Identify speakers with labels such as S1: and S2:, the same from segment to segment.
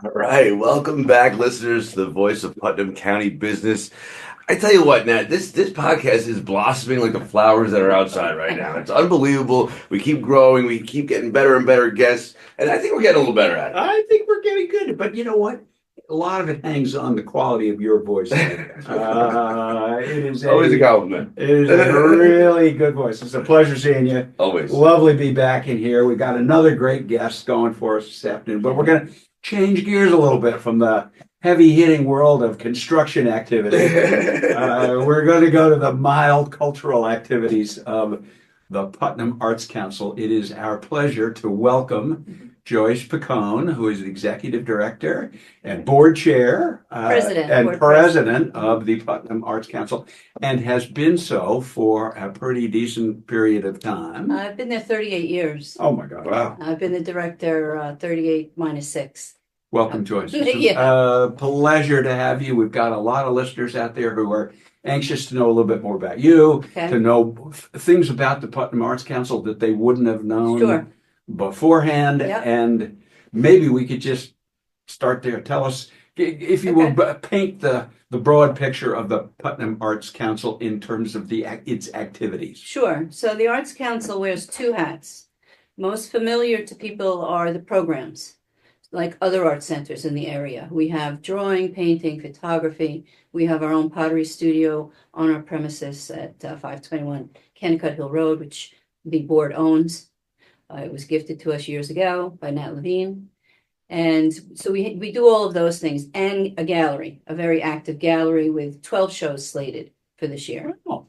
S1: All right, welcome back, listeners, to the voice of Putnam County business. I tell you what, Nat, this podcast is blossoming like the flowers that are outside right now. It's unbelievable. We keep growing, we keep getting better and better guests, and I think we're getting a little better at it.
S2: I think we're getting good, but you know what? A lot of it hangs on the quality of your voice. It is
S1: Always a compliment.
S2: it is a really good voice. It's a pleasure seeing you.
S1: Always.
S2: Lovely to be back in here. We got another great guest going for us this afternoon, but we're going to change gears a little bit from the heavy hitting world of construction activity. We're going to go to the mild cultural activities of the Putnam Arts Council. It is our pleasure to welcome Joyce Picone, who is the executive director and board chair and president of the Putnam Arts Council, and has been so for a pretty decent period of time.
S3: I've been there 38 years.
S2: Oh my God!
S1: Wow.
S3: I've been the director 38 minus 6.
S2: Welcome, Joyce. It's
S3: Yeah.
S2: a pleasure to have you. We've got a lot of listeners out there who are anxious to know a little bit more about you,
S3: Okay.
S2: to know things about the Putnam Arts Council that they wouldn't have known
S3: Sure.
S2: beforehand.
S3: Yep.
S2: And maybe we could just start there. Tell us, if you will, paint the broad picture of the Putnam Arts Council in terms of its activities.
S3: Sure. So the Arts Council wears 2 hats. Most familiar to people are the programs, like other art centers in the area. We have drawing, painting, photography. We have our own pottery studio on our premises at 521 Kennicott Hill Road, which the board owns. It was gifted to us years ago by Nat Levine. And so we do all of those things, and a gallery, a very active gallery with 12 shows slated for this year.
S2: Oh.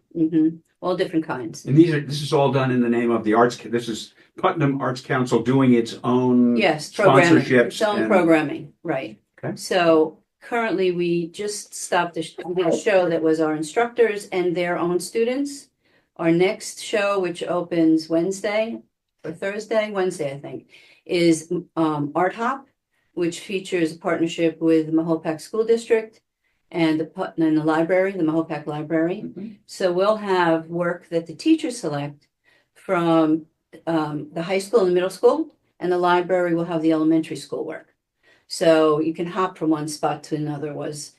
S3: All different kinds.
S2: And this is all done in the name of the arts. This is Putnam Arts Council doing its own
S3: Yes, programming,
S2: sponsorships.
S3: its own programming, right.
S2: Okay.
S3: So currently we just stopped a show that was our instructors and their own students. Our next show, which opens Wednesday, I think, is Art Hop, which features a partnership with the Mahopac School District and the library, the Mahopac Library.
S2: Mhm.
S3: So we'll have work that the teachers select from the high school and the middle school, and the library will have the elementary school work. So you can hop from one spot to another was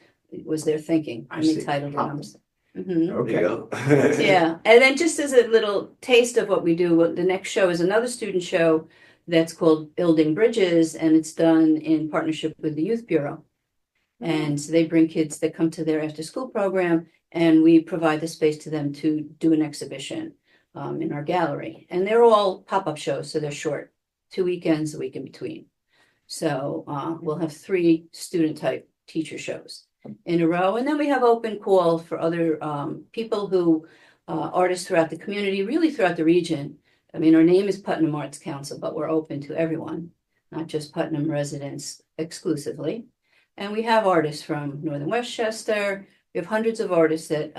S3: their thinking.
S2: I
S3: And they
S2: see.
S3: titled
S2: Hop.
S3: it. Mhm.
S2: Okay.
S1: There you go.
S3: Yeah, and then just as a little taste of what we do, the next show is another student show that's called Building Bridges, and it's done in partnership with the Youth Bureau. And so they bring kids that come to their after-school program, and we provide the space to them to do an exhibition in our gallery. And they're all pop-up shows, so they're short, 2 weekends, a week in between. So we'll have 3 student-type teacher shows in a row. And then we have open call for other people who, artists throughout the community, really throughout the region. I mean, our name is Putnam Arts Council, but we're open to everyone, not just Putnam residents exclusively. And we have artists from Northern Westchester. We have hundreds of artists that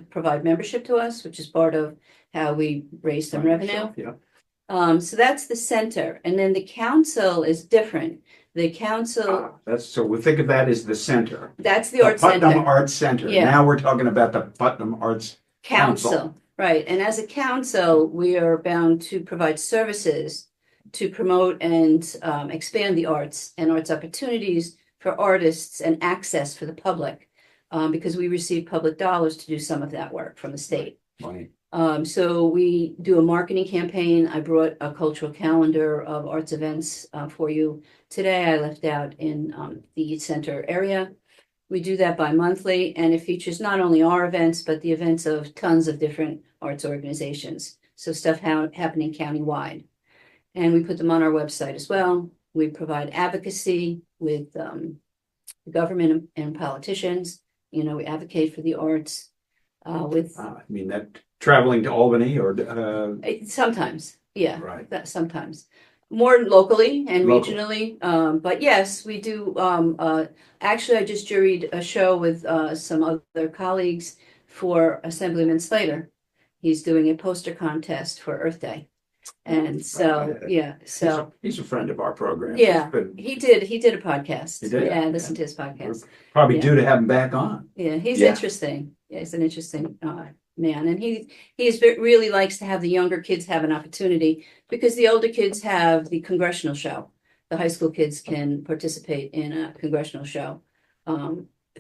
S3: provide membership to us, which is part of how we raise some revenue.
S2: Yeah.
S3: So that's the center. And then the council is different. The council,
S2: So we think of that as the center.
S3: that's the
S2: The
S3: Arts
S2: Putnam
S3: Center.
S2: Arts Center.
S3: Yeah.
S2: Now we're talking about the Putnam Arts
S3: Council, right. And as a council, we are bound to provide services to promote and expand the arts and arts opportunities for artists and access for the public, because we receive public dollars to do some of that work from the state.
S2: Right.
S3: So we do a marketing campaign. I brought a cultural calendar of arts events for you today. I left out in the center area. We do that bi-monthly, and it features not only our events, but the events of tons of different arts organizations. So stuff happening countywide. And we put them on our website as well. We provide advocacy with the government and politicians. You know, we advocate for the arts with
S2: I mean, that traveling to Albany or
S3: sometimes, yeah,
S2: right.
S3: that sometimes more locally and
S2: Local.
S3: regionally. But yes, we do. Actually, I just juried a show with some other colleagues for Assemblyman Slater. He's doing a poster contest for Earth Day. And so, yeah, so
S2: he's a friend of our program.
S3: Yeah.
S2: He's been-
S3: he did a podcast.
S2: He did?
S3: Yeah, I listened to his podcast.
S2: probably
S3: Yeah.
S2: due to have him back on.
S3: Yeah, he's
S2: Yeah.
S3: interesting. Yeah, he's an interesting man, and really likes to have the younger kids have an opportunity, because the older kids have the congressional show the high school kids can participate in a congressional show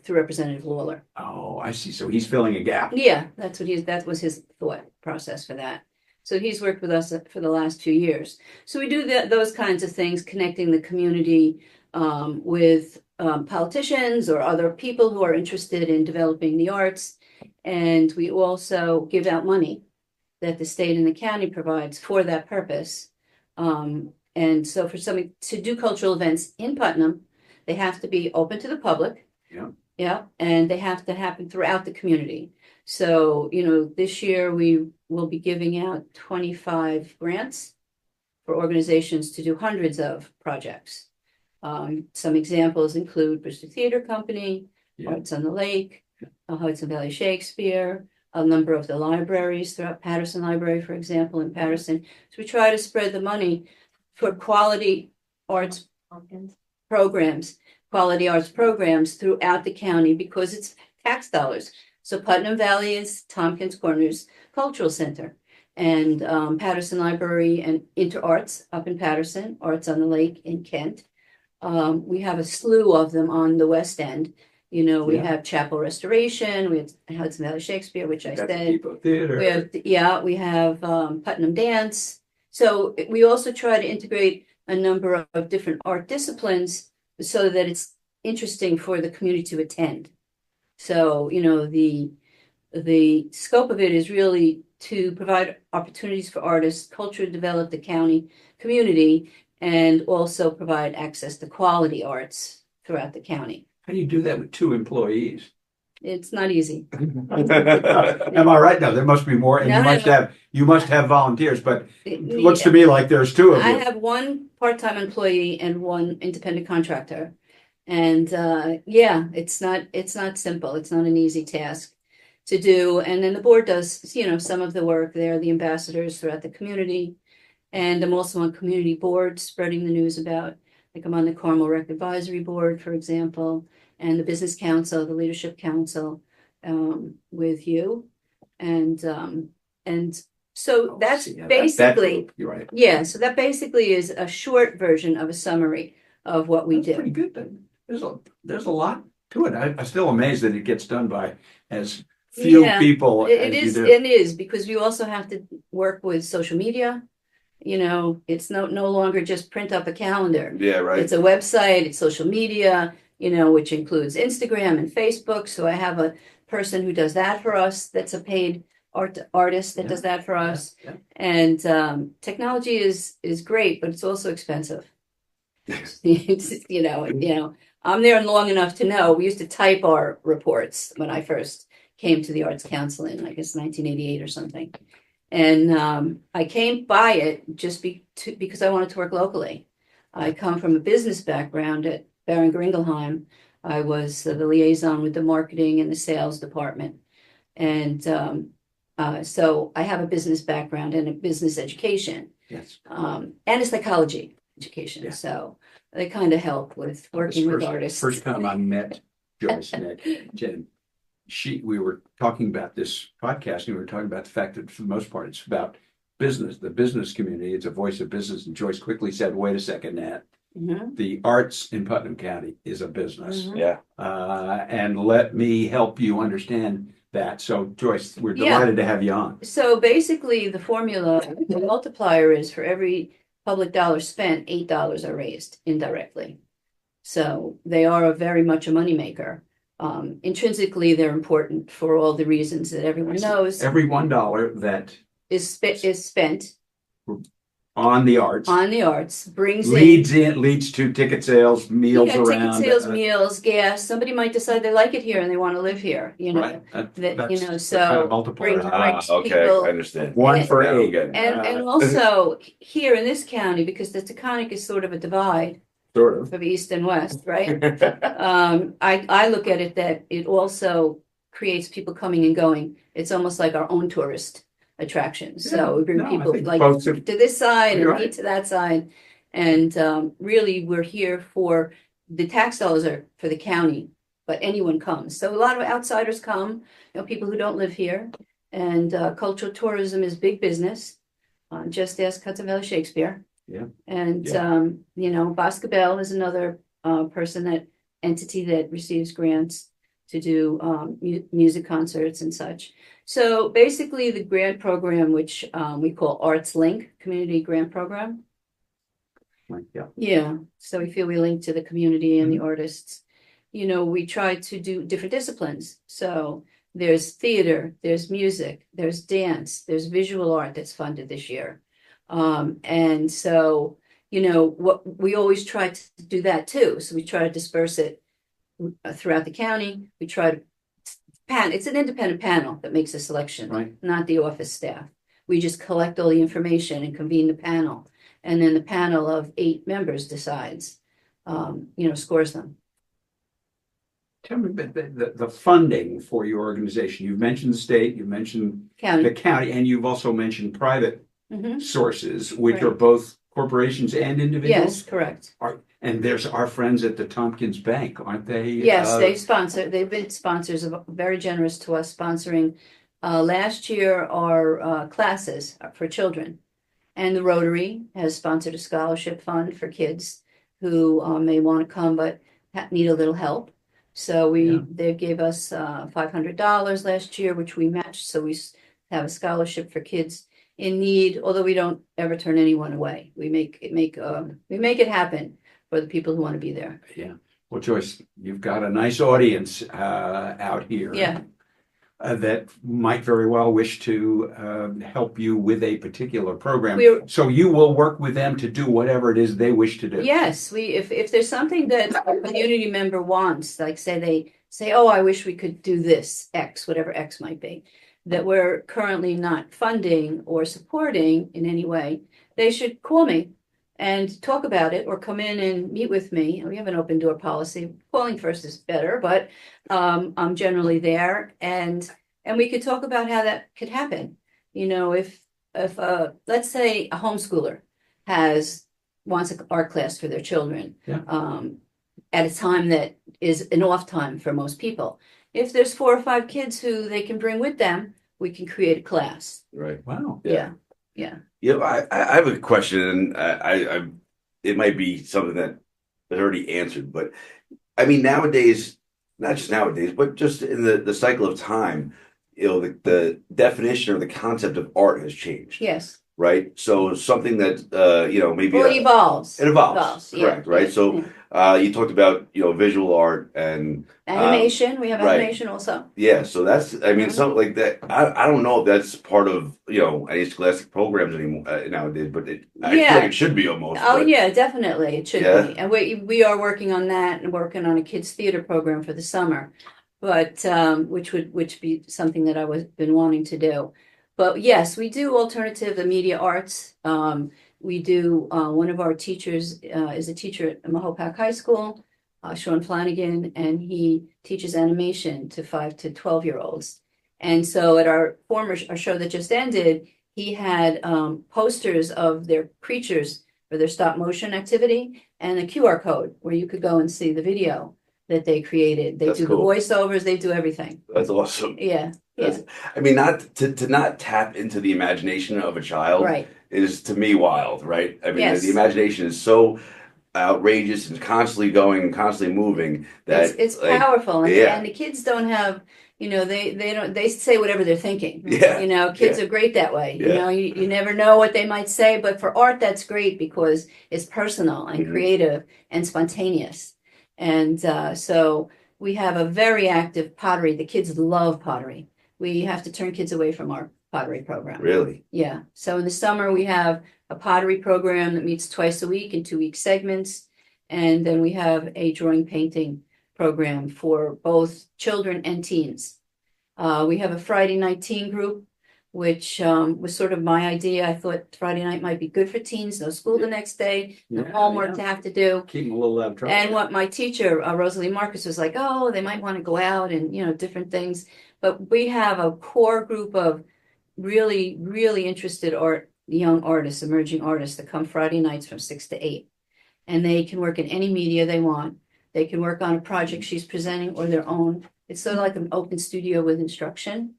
S3: through Representative Lawler.
S2: Oh, I see. So he's filling a gap.
S3: Yeah, that was his thought process for that. So he's worked with us for the last few years. So we do those kinds of things, connecting the community with politicians or other people who are interested in developing the arts. And we also give out money that the state and the county provides for that purpose. And so for somebody to do cultural events in Putnam, they have to be open to the public.
S2: Yeah.
S3: Yeah, and they have to happen throughout the community. So, this year we will be giving out 25 grants for organizations to do hundreds of projects. Some examples include Bristol Theater Company, Arts on the Lake, Hudson Valley Shakespeare, a number of the libraries throughout Patterson Library, for example, in Patterson. So we try to spread the money for quality arts programs throughout the county because it's tax dollars. So Putnam Valley is Tompkins Corners Cultural Center, and Patterson Library and InterArts up in Patterson, Arts on the Lake in Kent. We have a slew of them on the West End. We have Chapel Restoration, we have Hudson Valley Shakespeare, which I said.
S2: Depot Theater.
S3: We have Putnam Dance. So we also try to integrate a number of different art disciplines so that it's interesting for the community to attend. So, the scope of it is really to provide opportunities for artists, culture to develop the county community, and also provide access to quality arts throughout the county.
S2: How do you do that with 2 employees?
S3: It's not easy.
S2: Am I right? No, there must be more, and you must have volunteers, but it looks to me like there's 2 of you.
S3: I have 1 part-time employee and 1 independent contractor. And it's not simple. It's not an easy task to do. And then the board does, some of the work. They're the ambassadors throughout the community. And I'm also on community boards spreading the news about, like I'm on the Carmel Rec Advisory Board, for example, and the Business Council, the Leadership Council with you. And so that's basically,
S2: you're right.
S3: Yeah, so that basically is a short version of a summary of what we do.
S2: Pretty good then. There's a lot to it. I'm still amazed that it gets done by as few people as you do.
S3: It is because we also have to work with social media. It's no longer just print up a calendar.
S1: Yeah, right.
S3: It's a website, it's social media, which includes Instagram and Facebook. So I have a person who does that for us. That's a paid artist that does that for us. Yeah. And technology is great, but it's also expensive. I'm there long enough to know we used to type our reports when I first came to the Arts Council in, I guess, 1988 or something. And I came by it just because I wanted to work locally. I come from a business background at Beringer Ingelheim. I was the liaison with the marketing and the sales department. And so I have a business background and a business education.
S2: Yes.
S3: And a psychology education. Yeah. So they kind of help with working with artists.
S2: First time I met Joyce, Nick, Jen, we were talking about this podcast, and we were talking about the fact that for the most part, it's about business, the business community. It's a voice of business. And Joyce quickly said, wait a second, Nat. Mm-hmm. The arts in Putnam County is a business.
S1: Mm-hmm. Yeah.
S2: And let me help you understand that. So Joyce, we're delighted to have you on.
S3: So basically the formula, the multiplier is for every public dollar spent, $8 are raised indirectly. So they are very much a moneymaker. Intrinsically, they're important for all the reasons that everyone knows.
S2: Every $1 that
S3: is spent
S2: on the arts leads to ticket sales, meals around.
S3: Ticket sales, meals, gas. Somebody might decide they like it here and they want to live here.
S2: Right.
S3: So
S2: kind of multiplier.
S3: brings
S1: okay,
S3: people,
S1: I understand.
S2: One for eight.
S3: And also here in this county, because the Taconic is sort of a divide.
S2: Sort of
S3: east and west, right? I look at it that it also creates people coming and going. It's almost like our own tourist attraction. So we bring people to this side and me to that side. And really, we're here for the tax dollars are for the county, but anyone comes. So a lot of outsiders come, people who don't live here. And cultural tourism is big business. Just ask Hudson Valley Shakespeare.
S2: Yeah.
S3: And,
S2: Yeah.
S3: you know, Boscobel is another entity that receives grants to do music concerts and such. So basically, the grant program, which we call Arts Link Community Grant Program.
S2: Yeah.
S3: Yeah. So we feel we link to the community and the artists. You know, we try to do different disciplines. So there's theater, there's music, there's dance, there's visual art that's funded this year. And so, you know, what we always try to do that too. So we try to disperse it throughout the county. We try to it's an independent panel that makes a selection,
S2: Right.
S3: not the office staff. We just collect all the information and convene the panel. And then the panel of 8 members decides, you know, scores them.
S2: Tell me about the funding for your organization. You've mentioned the state, you've mentioned the county, and you've also mentioned private sources, which
S3: Right.
S2: are both corporations and individuals.
S3: Yes, correct.
S2: And there's our friends at the Tompkins Bank, aren't they?
S3: Yes, they've been sponsors of very generous to us, sponsoring last year our classes for children. And the Rotary has sponsored a scholarship fund for kids who may want to come but need a little help. So they gave us $500 last year, which we matched. So we have a scholarship for kids in need. Although we don't ever turn anyone away, we make it happen for the people who want to be there.
S2: Yeah. Well, Joyce, you've got a nice audience out here.
S3: Yeah.
S2: That might very well wish to help you with a particular program. So you will work with them to do whatever it is they wish to do.
S3: Yes, if there's something that a community member wants, like they say, oh, I wish we could do this X, whatever X might be, that we're currently not funding or supporting in any way, they should call me and talk about it or come in and meet with me. We have an open door policy. Calling first is better, but I'm generally there, and we could talk about how that could happen. You know, if let's say a homeschooler wants an art class for their children, at a time that is an off time for most people. If there's 4 or 5 kids who they can bring with them, we can create a class.
S1: Right.
S2: Wow.
S3: Yeah.
S1: I have a question, and I it might be something that is already answered, but I mean, nowadays, not just nowadays, but just in the cycle of time, you know, the definition or the concept of art has changed.
S3: Yes.
S1: Right. So something that you know, maybe
S3: it evolves.
S1: It evolves. Correct.
S3: Yeah.
S1: Right. So you talked about, you know, visual art and
S3: animation. We have animation also.
S1: Yeah. So that's, I mean, something like that. I don't know if that's part of, you know, any scholastic programs anymore nowadays, but I feel like it should be almost.
S3: Oh, yeah, definitely. It should be. And we are working on that and working on a kids theater program for the summer, but which be something that been wanting to do. But yes, we do alternative media arts. We do, one of our teachers is a teacher at Mahopac High School, Sean Flanagan, and he teaches animation to 5 to 12-year-olds. And so at our show that just ended, he had posters of their creatures for their stop motion activity and a QR code where you could go and see the video that they created. They do the voiceovers, they do everything.
S1: That's awesome.
S3: Yeah.
S1: I mean, not to tap into the imagination of a child,
S3: right,
S1: is to me wild, right? I mean, the imagination is so outrageous and constantly going, constantly moving that
S3: it's powerful, and the kids don't have, you know, they say whatever they're thinking.
S1: Yeah,
S3: you know, kids are great that way. You know, you never know what they might say, but for art, that's great because it's personal and creative and spontaneous. And so we have a very active pottery. The kids love pottery. We have to turn kids away from our pottery program.
S1: Really?
S3: Yeah. So in the summer, we have a pottery program that meets twice a week in 2-week segments. And then we have a drawing painting program for both children and teens. We have a Friday night teen group, which was sort of my idea. I thought Friday night might be good for teens. No school the next day, no homework to have to do.
S2: Keep them a little out of trouble.
S3: And what my teacher, Rosalie Marcus, was like, oh, they might want to go out and, you know, different things. But we have a core group of really, really interested young artists, emerging artists that come Friday nights from 6 to 8. And they can work in any media they want. They can work on a project she's presenting or their own. It's sort of like an open studio with instruction.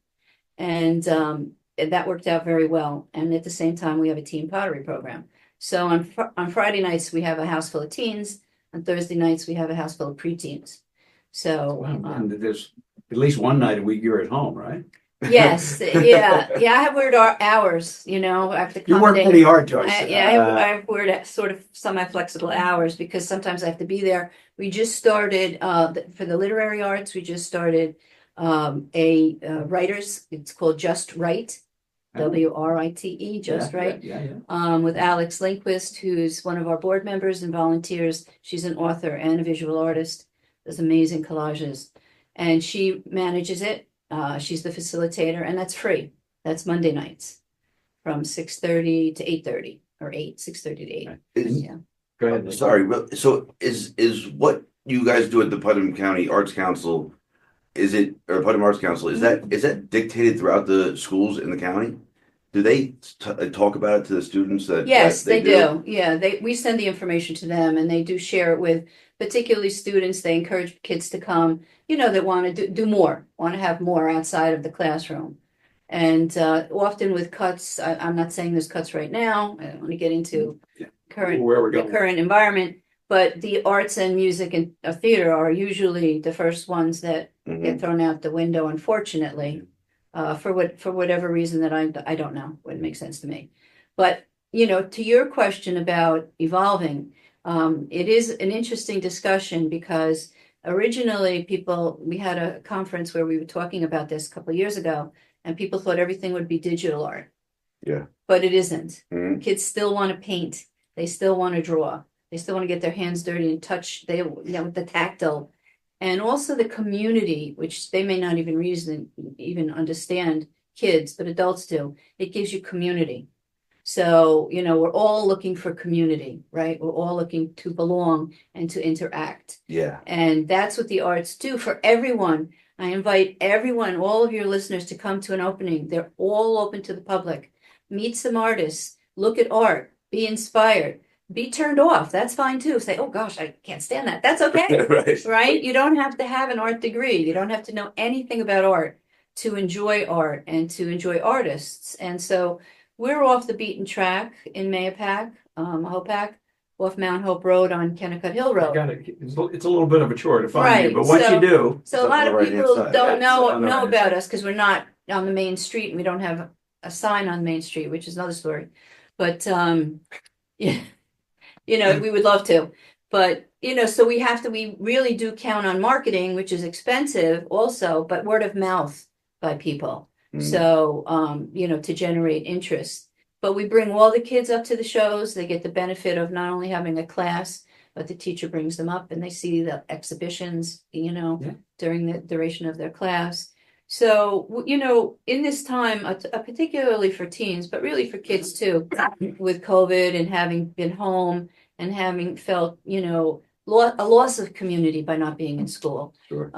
S3: And that worked out very well. And at the same time, we have a team pottery program. So on Friday nights, we have a house full of teens. On Thursday nights, we have a house full of preteens. So,
S2: Well, and there's at least one night a week you're at home, right?
S3: yes, yeah, I have weird hours, I have to
S2: You work
S3: accommodate.
S2: pretty hard, Joyce.
S3: I have weird sort of semi-flexible hours because sometimes I have to be there. We just started, for the literary arts, we just started a writers, it's called Just Right, WRITE, Just Right, with Alex Lindquist, who's one of our board members and volunteers. She's an author and a visual artist, does amazing collages, and she manages it. She's the facilitator, and that's free. That's Monday nights from 6:30 to 8:30, or 6:30 to 8. Yeah.
S2: Go ahead.
S1: Sorry, but so is what you guys do at the Putnam County Arts Council, or Putnam Arts Council, is that dictated throughout the schools in the county? Do they talk about it to the students
S3: Yes,
S1: that
S3: they do. Yeah, we send the information to them, and they do share it with particularly students. They encourage kids to come, that want to do more, want to have more outside of the classroom. And often with cuts, I'm not saying there's cuts right now. I don't want to get into the current environment, but the arts and music and theater are usually the first ones that get thrown out the window, unfortunately, for whatever reason that I don't know. Wouldn't make sense to me. But to your question about evolving, it is an interesting discussion because originally we had a conference where we were talking about this a couple of years ago, and people thought everything would be digital art.
S1: Yeah.
S3: But it isn't. Kids still want to paint. They still want to draw. They still want to get their hands dirty and touch, with the tactile. And also the community, which they may not even understand, kids, but adults do. It gives you community. So, we're all looking for community, right? We're all looking to belong and to interact.
S1: Yeah.
S3: And that's what the arts do for everyone. I invite everyone, all of your listeners, to come to an opening. They're all open to the public. Meet some artists, look at art, be inspired, be turned off. That's fine too. Say, oh gosh, I can't stand that. That's okay. Right? You don't have to have an art degree. You don't have to know anything about art to enjoy art and to enjoy artists. And so we're off the beaten track in Mahopac, off Mount Hope Road on Kennecott Hill Road.
S2: It's a little bit of a chore to find you, but once you do.
S3: So a lot of people don't know about us because we're not on the main street and we don't have a sign on Main Street, which is another story. But yeah, we would love to. But so we really do count on marketing, which is expensive also, but word of mouth by people. So to generate interest. But we bring all the kids up to the shows. They get the benefit of not only having a class, but the teacher brings them up and they see the exhibitions, during the duration of their class. So, in this time, particularly for teens, but really for kids too, with COVID and having been home and having felt, a loss of community by not being in school.
S1: Sure.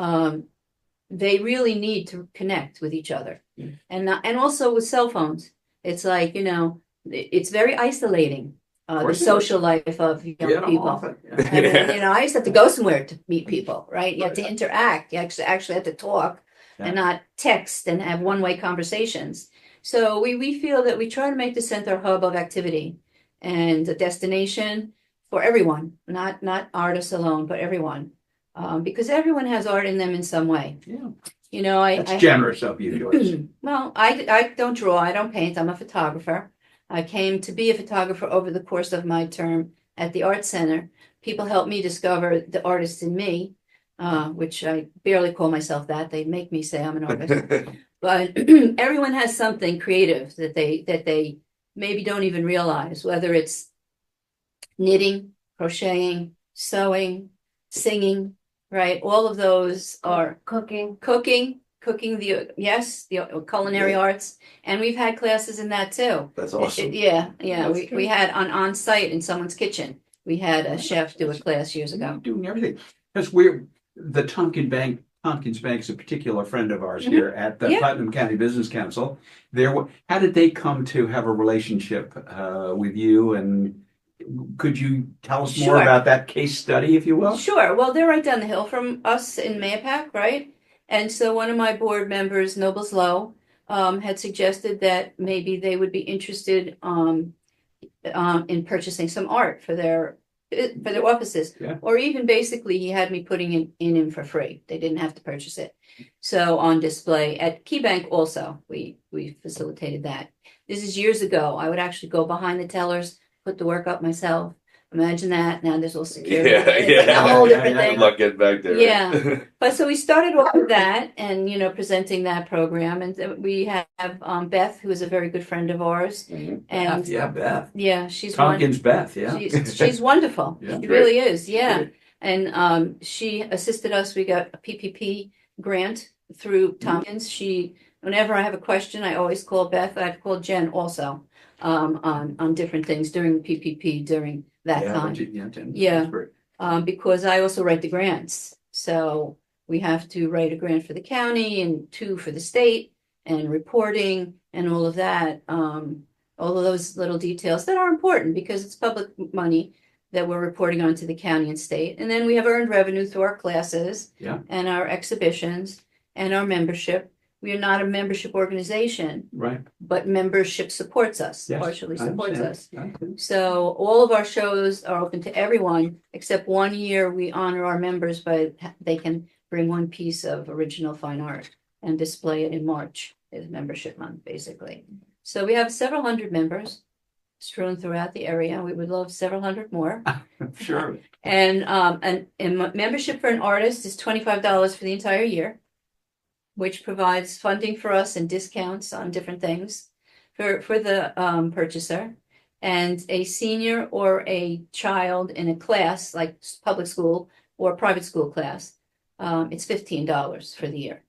S3: They really need to connect with each other. And also with cell phones. It's like, it's very isolating, the social life of young people. I mean, I used to have to go somewhere to meet people, right? You have to interact. You actually have to talk and not text and have one-way conversations. So we feel that we try to make the center a hub of activity and a destination for everyone, not artists alone, but everyone. Because everyone has art in them in some way.
S2: Yeah.
S3: That's
S2: generous of you, Joyce.
S3: Well, I don't draw, I don't paint, I'm a photographer. I came to be a photographer over the course of my term at the Art Center. People helped me discover the artist in me, which I barely call myself that. They make me say I'm an artist. But everyone has something creative that they maybe don't even realize, whether it's knitting, crocheting, sewing, singing, right? All of those are cooking, the culinary arts. And we've had classes in that too.
S1: That's awesome.
S3: We had on site in someone's kitchen. We had a chef do a class years ago.
S2: Doing everything. Because the Tompkins Bank's a particular friend of ours here at the Putnam County Business Council. How did they come to have a relationship with you? And could you tell us more about that case study, if you will?
S3: Sure. Well, they're right down the hill from us in Mahopac, right? And so one of my board members, Nobles Lowe, had suggested that maybe they would be interested in purchasing some art for their offices,
S2: Yeah.
S3: or even basically he had me putting it in for free. They didn't have to purchase it. So on display at KeyBank also, we facilitated that. This is years ago. I would actually go behind the tellers, put the work up myself. Imagine that. Now there's all security.
S1: Yeah,
S3: It's like a whole different
S1: Good
S3: thing.
S1: luck getting back there.
S3: Yeah. But so we started off with that and, presenting that program. And we have Beth, who is a very good friend of ours.
S2: Beth,
S3: And
S2: Beth.
S3: yeah, she's
S2: Tompkins Beth, yeah.
S3: she's wonderful.
S2: Yeah.
S3: She really is. Yeah.
S2: Great.
S3: And she assisted us. We got a PPP grant through Tompkins. Whenever I have a question, I always call Beth. I've called Jen also on different things during the PPP during that time.
S2: Jen,
S3: Yeah.
S2: that's great.
S3: Because I also write the grants. So we have to write a grant for the county and 2 for the state and reporting and all of that. All of those little details that are important because it's public money that we're reporting on to the county and state. And then we have earned revenue through our classes and our exhibitions and our membership. We are not a membership organization,
S2: Right.
S3: but membership supports us,
S2: Yes,
S3: partially
S2: I
S3: supports
S2: understand.
S3: us.
S2: I understand.
S3: So all of our shows are open to everyone, except one year we honor our members, but they can bring one piece of original fine art and display it in March. Is membership month, basically. So we have several hundred members strewn throughout the area. We would love several hundred more.
S2: Sure.
S3: And membership for an artist is $25 for the entire year, which provides funding for us and discounts on different things for the purchaser. And a senior or a child in a class like public school or private school class, it's $15 for the year.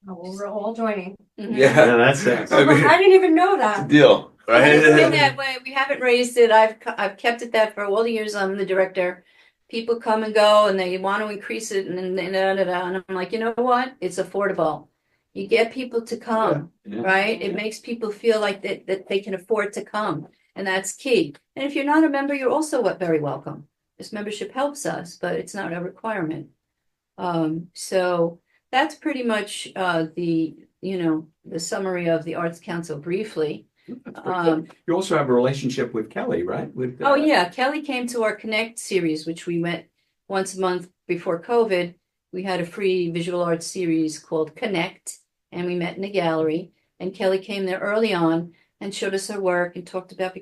S4: Oh, well, we're all joining.
S3: Mhm.
S1: Yeah.
S2: That's it.
S1: I mean,
S4: I didn't even know
S1: it's a
S4: that.
S1: deal, right?
S3: It's been that way. We haven't raised it. I've kept it that for all the years I'm the director. People come and go and they want to increase it and I'm like, you know what? It's affordable. You get people to come,
S2: Yeah.
S3: right? It makes people feel like that they can afford to come. And that's key. And if you're not a member, you're also very welcome. This membership helps us, but it's not a requirement. So that's pretty much the summary of the Arts Council briefly.
S2: You also have a relationship with Kelly, right? With
S3: Oh yeah, Kelly came to our Connect series, which we went once a month before COVID. We had a free visual arts series called Connect, and we met in a gallery. And Kelly came there early on and showed us her work and talked about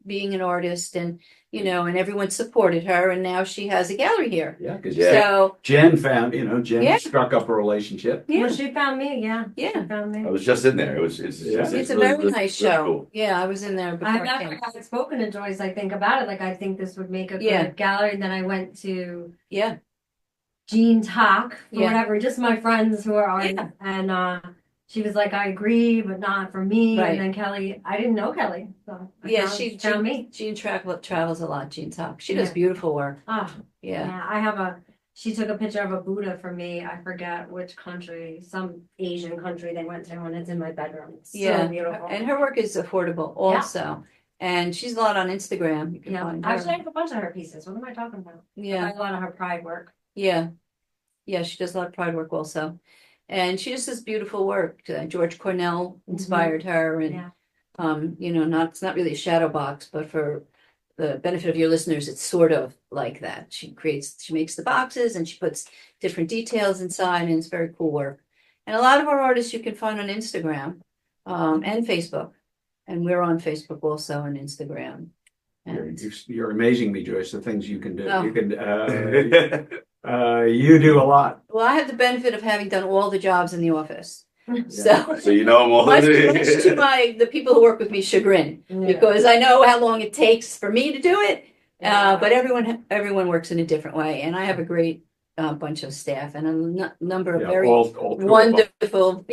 S3: being an artist and and everyone supported her. And now she has a gallery here.
S2: Yeah, because
S3: So
S2: Jen found, Jen
S3: Yeah.
S2: struck up a relationship.
S3: yeah,
S4: Well, she found me, yeah.
S3: Yeah.
S4: She found me.
S1: I was just in there. It's
S3: it's a
S1: really,
S3: very
S1: really,
S3: nice
S1: really
S3: show.
S1: cool.
S3: Yeah, I was in there before.
S4: I've
S3: I came.
S4: never had spoken to Joyce, I think about it. Like, I think this would make a good
S3: Yeah.
S4: gallery. Then I went to
S3: Yeah,
S4: Jean Talk, or
S3: Yeah.
S4: whatever, just my friends who are artists.
S3: Yeah.
S4: And she was like, I agree, but not for me.
S3: Right.
S4: And then Kelly, I didn't know Kelly. So I
S3: yeah.
S4: found, found me.
S3: Jean travels a lot. Jean Talk. She does
S4: Yeah.
S3: beautiful work.
S4: Oh,
S3: Yeah.
S4: yeah. I have she took a picture of a Buddha for me. I forget which country, some Asian country they went to, and it's in my bedroom. It's
S3: Yeah,
S4: so beautiful.
S3: and her work is affordable also. And she's a lot on Instagram. You can
S4: Yeah,
S3: find her.
S4: actually, I have a bunch of her pieces. What am I talking about? I
S3: Yeah,
S4: have a lot of her pride work.
S3: yeah, yeah. She does a lot of pride work also, and she just does beautiful work. George Cornell inspired her, and
S4: Yeah.
S3: it's not really a shadow box, but for the benefit of your listeners, it's sort of like that. She makes the boxes, and she puts different details inside, and it's very cool work. And a lot of our artists you can find on Instagram, and Facebook. And we're on Facebook also and Instagram. And
S2: You're amazing me, Joyce, the things you can do.
S3: Oh.
S2: You can, you do a lot.
S3: well, I have the benefit of having done all the jobs in the office. So
S1: So you know them all.
S3: much to the people who work with me chagrin, because I know how long it takes for me to do it. But everyone works in a different way, and I have a great bunch of staff and a number of very
S2: all two of them.
S3: wonderful,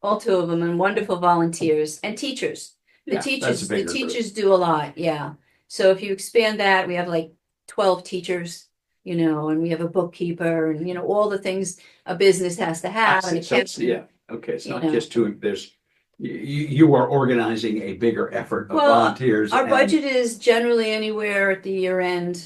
S3: all 2 of them, and wonderful volunteers and teachers. The
S2: Yeah, that's a
S3: teachers,
S2: bigger
S3: the
S2: group.
S3: teachers do a lot, yeah. So if you expand that, we have like 12 teachers, and we have a bookkeeper, and all the things a business has to have.
S2: I
S3: And
S2: see. So it's-
S3: accountant.
S2: yeah, okay, it's not
S3: You know.
S2: just you are organizing a bigger effort of
S3: Well,
S2: volunteers.
S3: Our
S2: and-
S3: budget is generally anywhere at the year end,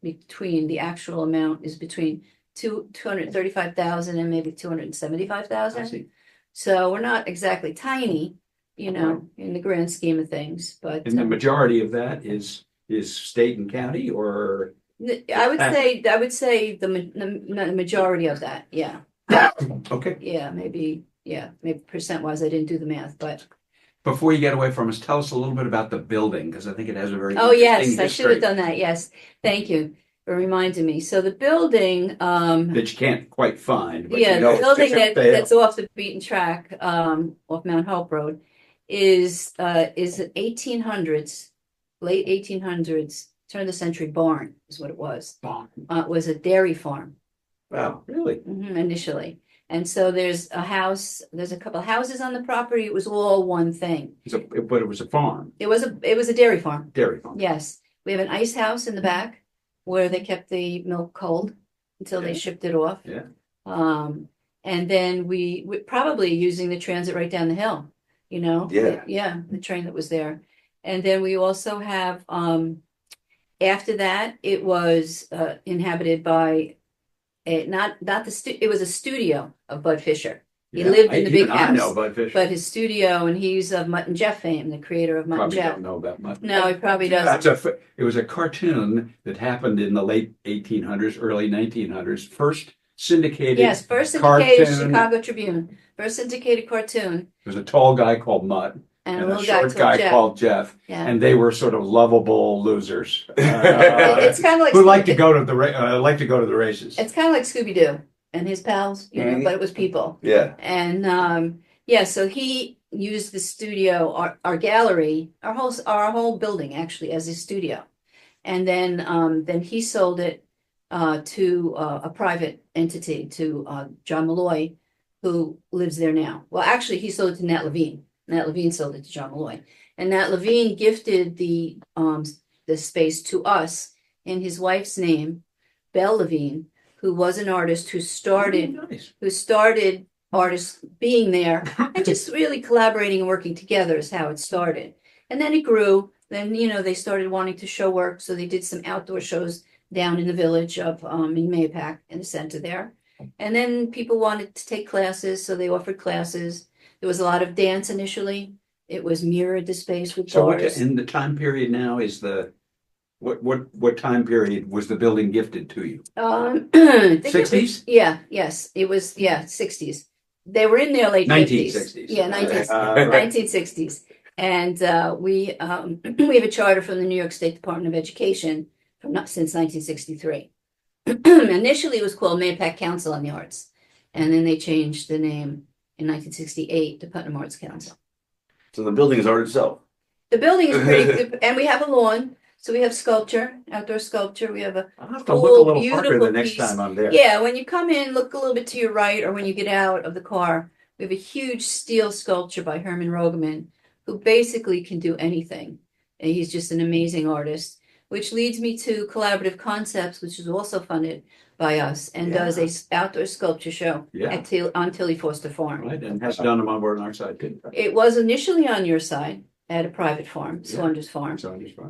S3: between the actual amount is between 235,000 and maybe
S2: I
S3: 275,000.
S2: see.
S3: So we're not exactly tiny, you know, in the grand scheme of things. But
S2: And the majority of that is state and county, or
S3: I would say the majority of that. Yeah.
S2: okay.
S3: Yeah. Maybe percent wise, I didn't do the math, but.
S2: Before you get away from us, tell us a little bit about the building, because I think it has a very
S3: Oh,
S2: interesting
S3: yes, I should have
S2: history
S3: done that. Yes. Thank you for reminding me. So the building,
S2: that you can't quite find, but
S3: yeah,
S2: you know
S3: the building
S2: it's up there.
S3: that's off the beaten track, off Mount Hope Road is 1800s, late 1800s, turn of the century barn is what it was. It was a dairy farm.
S2: Wow, really?
S3: Initially. And so there's a couple of houses on the property. It was all one thing.
S2: But it was a farm,
S3: It was a dairy farm.
S2: dairy farm.
S3: Yes. We have an ice house in the back where they kept the milk cold until they shipped it off.
S2: Yeah.
S3: And then we probably using the transit right down the hill, you know?
S1: Yeah.
S3: The train that was there. And then we also have, after that, it was inhabited by it was a studio of Bud Fisher. He lived in the big house.
S2: I know Bud Fisher.
S3: But his studio, and he's of Mutt and Jeff fame, the creator of Mutt and
S2: Probably
S3: Jeff.
S2: don't know that much.
S3: No, he probably doesn't.
S2: It was a cartoon that happened in the late 1800s, early 1900s. First syndicated.
S3: Yes, first syndicated
S2: cartoon.
S3: Chicago Tribune. First syndicated cartoon.
S2: There was a tall guy called Mutt
S3: And a
S2: and a
S3: little
S2: short guy
S3: Jeff.
S2: called Jeff,
S3: Yeah.
S2: and they were sort of lovable losers
S3: It's kind of like
S2: who like to go to the races.
S3: It's kind of like Scooby Doo and his pals, you know, but it was people.
S1: Yeah.
S3: And so he used the studio, our gallery, our whole building actually as his studio, and then he sold it to a private entity, to John Malloy, who lives there now. Well, actually, he sold it to Nat Levine. Nat Levine sold it to John Malloy, and Nat Levine gifted the space to us in his wife's name, Belle Levine, who was an artist who started artists being there and just really collaborating and working together is how it started. And then it grew. Then, you know, they started wanting to show work, so they did some outdoor shows down in the village of in Mahopac, in the center there. And then people wanted to take classes, so they offered classes. There was a lot of dance initially. It was mirrored the space with
S2: So
S3: bars.
S2: in the time period now is what time period was the building gifted to you?
S3: I think it was-
S2: 60s?
S3: Yes. It was 60s. They were in their late
S2: 1960s.
S3: 50s. Yeah, 1960s.
S2: Right.
S3: 1960s. And we have a charter from the New York State Department of Education since 1963. Initially, it was called Mahopac Council on the Arts, and then they changed the name in 1968 to Putnam Arts Council.
S1: So the building is art itself.
S3: The building is pretty good, and we have a lawn, so we have sculpture, outdoor sculpture. We have a
S2: I'll have to look a little harder
S3: beautiful
S2: the next
S3: piece.
S2: time I'm there.
S3: Yeah, when you come in, look a little bit to your right, or when you get out of the car, we have a huge steel sculpture by Herman Rogeman, who basically can do anything. And he's just an amazing artist, which leads me to Collaborative Concepts, which is also funded by us and does a outdoor sculpture show on Tilly Foster Farm.
S2: Right, and has done them on our side too.
S3: It was initially on your side at a private farm, Saunders Farm.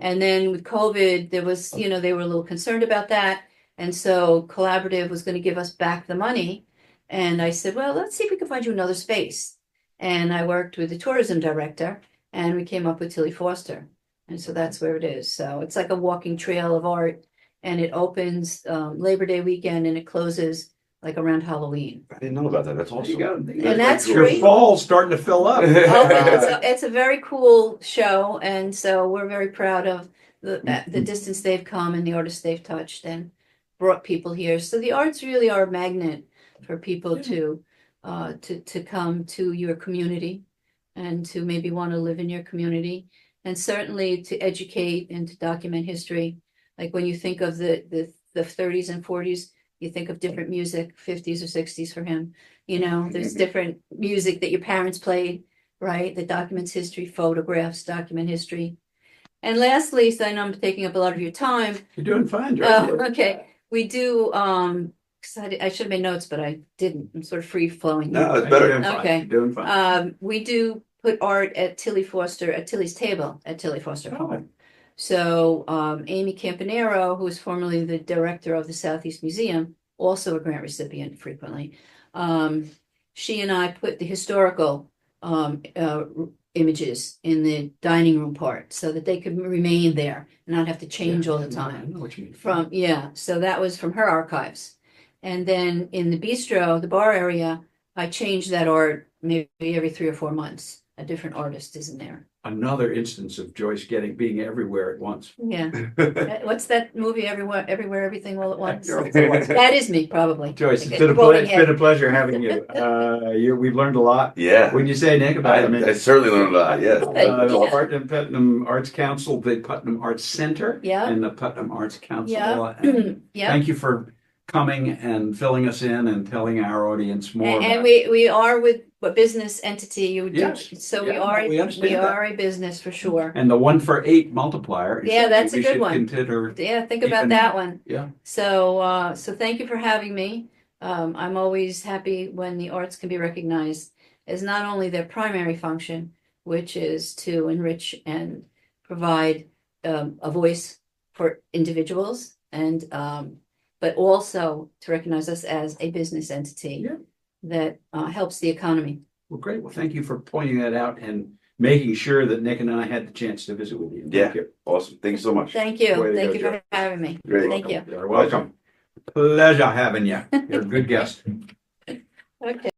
S3: And then with COVID, there was, you know, they were a little concerned about that. And so Collaborative was going to give us back the money. And I said, well, let's see if we can find you another space. And I worked with the tourism director and we came up with Tilly Foster. And so that's where it is. So it's like a walking trail of art, and it opens Labor Day weekend and it closes like around Halloween.
S1: I didn't know about that. That's awesome.
S3: And that's
S2: Your
S3: great.
S2: fall's starting to fill up.
S3: It's a very cool show, and so we're very proud of the distance they've come and the artists they've touched and brought people here. So the arts really are a magnet for people to come to your community and to maybe want to live in your community, and certainly to educate and to document history. Like when you think of the 30s and 40s, you think of different music, 50s or 60s for him. You know, there's different music that your parents played, right? That documents history, photographs document history. And lastly, so I know I'm taking up a lot of your time.
S2: You're doing fine, Joyce.
S3: Oh, okay. We do, I should have made notes, but I didn't. I'm sort of free flowing.
S1: No, it's better.
S2: You're doing fine.
S3: Okay.
S2: You're doing fine.
S3: We do put art at Tilly's table at Tilly Foster Farm. So Amy Campanero, who is formerly the director of the Southeast Museum, also a grant recipient frequently, she and I put the historical images in the dining room part so that they could remain there and not have to change all the
S2: I
S3: time.
S2: know what you mean.
S3: So that was from her archives. And then in the bistro, the bar area, I changed that art maybe every 3 or 4 months. A different artist is in there.
S2: Another instance of Joyce being everywhere at once.
S3: Yeah. What's that movie? Everywhere, Everything, All at Once.
S2: You're all at once.
S3: That is me, probably.
S2: Joyce,
S3: It's rolling
S2: it's been a pleasure having you. We've learned a lot.
S1: Yeah.
S2: What'd you say, Nick, about it?
S1: I certainly learned a lot. Yes.
S2: The Putnam Arts Council, the Putnam Arts Center,
S3: Yeah.
S2: and the Putnam Arts Council.
S3: Yeah.
S2: And
S3: Yeah.
S2: Thank you for coming and filling us in and telling our audience more.
S3: And
S2: about-
S3: we are with a business entity.
S2: Yes.
S3: So
S2: Yeah, we understand
S3: we
S2: that.
S3: are a business for sure.
S2: And the 1 for 8 multiplier. is
S3: Yeah,
S2: something
S3: that's a
S2: we
S3: good
S2: should
S3: one.
S2: Consider.
S3: Yeah, think about
S2: Even-
S3: that one.
S2: Yeah.
S3: So thank you for having me. I'm always happy when the arts can be recognized as not only their primary function, which is to enrich and provide a voice for individuals, and but also to recognize us as a business entity
S2: Yeah.
S3: that helps the economy.
S2: Well, great. Well, thank you for pointing that out and making sure that Nick and I had the chance to visit with you.
S1: Yeah.
S2: Thank you.
S1: Awesome. Thank you so much.
S3: Thank you.
S2: Way to
S3: Thank
S2: go,
S3: you for having me.
S1: Great.
S3: Thank you.
S2: You're welcome. Pleasure having you. You're a good guest.
S3: Okay.